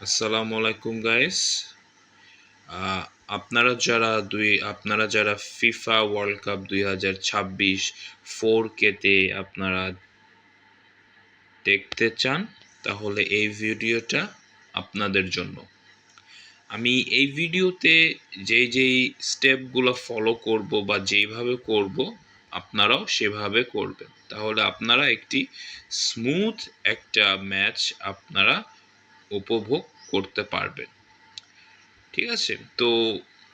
আসসালামু আলাইকুম গাইস। আহ, আপনারা যারা ফিফা ওয়ার্ল্ড কাপ 2026 4K-তে আপনারা দেখতে চান, তাহলে এই ভিডিওটা আপনাদের জন্য। আমি এই ভিডিওতে যেই স্টেপগুলো ফলো করব বা যেইভাবে করব, আপনারাও সেভাবে করবেন। তাহলে আপনারা একটি স্মুথ একটা ম্যাচ আপনারা উপভোগ করতে পারবেন। ঠিক আছে? তো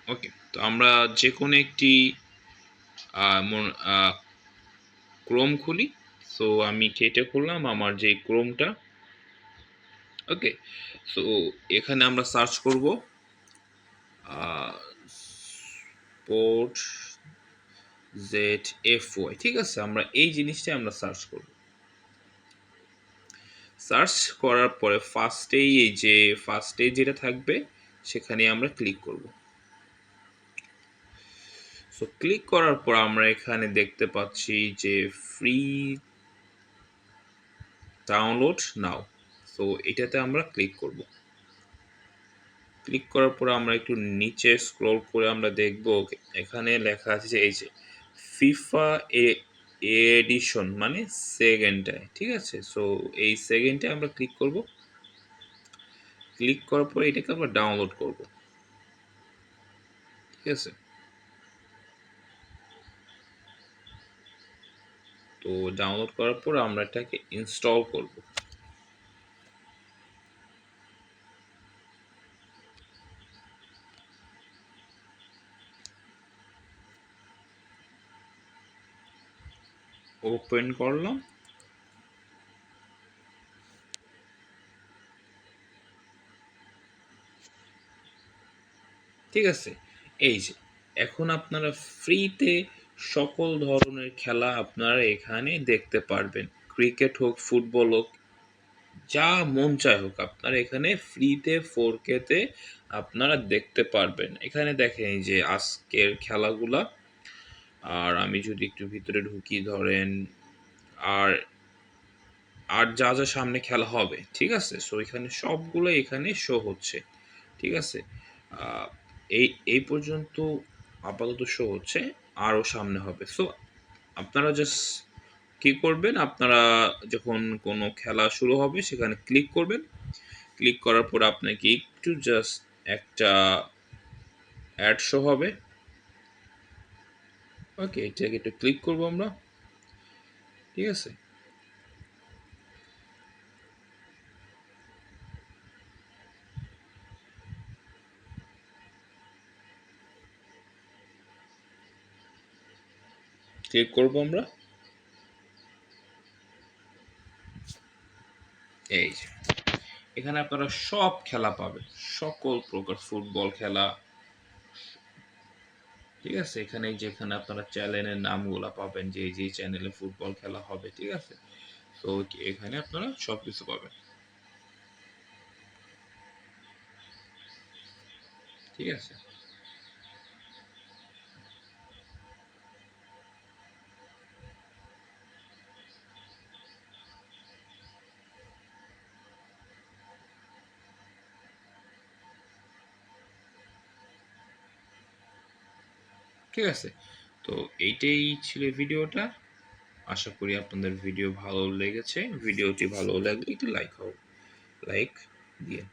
ওকে, তো আমরা যে কোনো একটি ক্রোম খুলি। সো আমি কেটে খুললাম আমার যে ক্রোমটা। ওকে, সো এখানে আমরা সার্চ করব স্পোর্ট ZFY। ঠিক আছে, আমরা এই জিনিসটাই আমরা সার্চ করব। সার্চ করার পরে ফার্স্টেই যেটা থাকবে সেখানে আমরা ক্লিক করব। সো ক্লিক করার পর আমরা এখানে দেখতে পাচ্ছি যে ফ্রি ডাউনলোড নাও। সো এটাতে আমরা ক্লিক করব। ক্লিক করার পর আমরা একটু নিচে স্ক্রল করে আমরা দেখব এখানে লেখা আছে যে এই যে ফিফা এডিশন, মানে সেকেন্ডটায়। ঠিক আছে, সো এই সেকেন্ডটায় আমরা ক্লিক করব। ক্লিক করার পর এটাকে আমরা ডাউনলোড করব। ঠিক আছে, তো ডাউনলোড করার পর আমরা এটাকে ইনস্টল করব। ওপেন করলাম। ঠিক আছে, এই যে এখন আপনারা ফ্রিতে সকল ধরনের খেলা আপনারা এখানে দেখতে পারবেন। ক্রিকেট হোক, ফুটবল হোক, যা মন চায় হোক, আপনারা এখানে ফ্রিতে 4K-তে আপনারা দেখতে পারবেন। এখানে দেখেন এই যে আজকের খেলাগুলা। আর আমি যদি একটু ভিতরে ঢুকি, ধরেন আর আর যা যা সামনে খেলা হবে। ঠিক আছে, সো এখানে সবগুলো এখানে শো হচ্ছে। ঠিক আছে, আহ, এই এই পর্যন্ত আপাতত শো হচ্ছে, আরও সামনে হবে। সো আপনারা জাস্ট কি করবেন, আপনারা যখন কোনো খেলা শুরু হবে সেখানে ক্লিক করবেন। ক্লিক করার পর আপনাকে একটু জাস্ট একটা অ্যাড শো হবে। ওকে, এটাকে একটু ক্লিক করবো আমরা। ঠিক আছে, ক্লিক করবো আমরা। এই যে এখানে আপনারা সব খেলা পাবেন, সকল প্রকার ফুটবল খেলা। ঠিক আছে, এখানে যেখানে আপনারা চ্যানেলের নামগুলা পাবেন, যে যে চ্যানেলে ফুটবল খেলা হবে। ঠিক আছে, তো এখানে আপনারা সবকিছু পাবেন। ঠিক আছে, ঠিক আছে, তো এইটাই ছিল ভিডিওটা। আশা করি আপনাদের ভিডিও ভালো লেগেছে। ভিডিওটি ভালো লাগলে একটু লাইক দিয়ে